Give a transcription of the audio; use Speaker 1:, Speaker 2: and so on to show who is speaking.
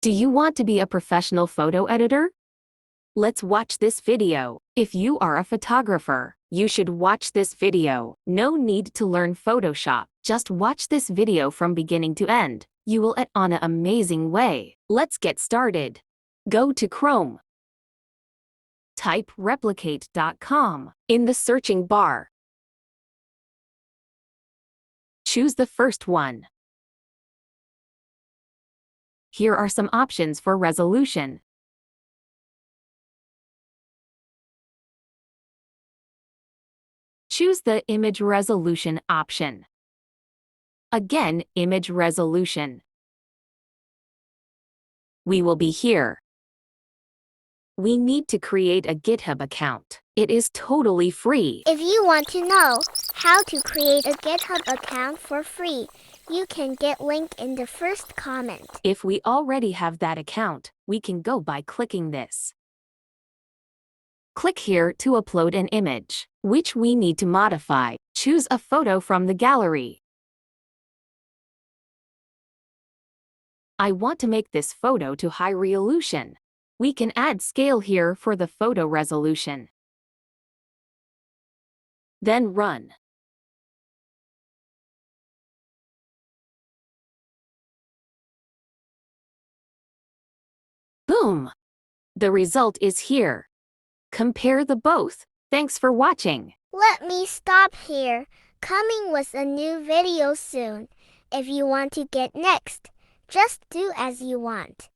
Speaker 1: Do you want to be a professional photo editor? Let's watch this video. If you are a photographer, you should watch this video. No need to learn Photoshop. Just watch this video from beginning to end. You will edit on an amazing way. Let's get started. Go to Chrome. Type replicate.com in the searching bar. Choose the first one. Here are some options for resolution. Choose the image resolution option. Again, image resolution. We will be here. We need to create a GitHub account. It is totally free.
Speaker 2: If you want to know how to create a GitHub account for free, you can get link in the first comment.
Speaker 1: If we already have that account, we can go by clicking this. Click here to upload an image, which we need to modify. Choose a photo from the gallery. I want to make this photo to high resolution. We can add scale here for the photo resolution. Then run. Boom! The result is here. Compare the both. Thanks for watching.
Speaker 2: Let me stop here. Coming with a new video soon. If you want to get next, just do as you want.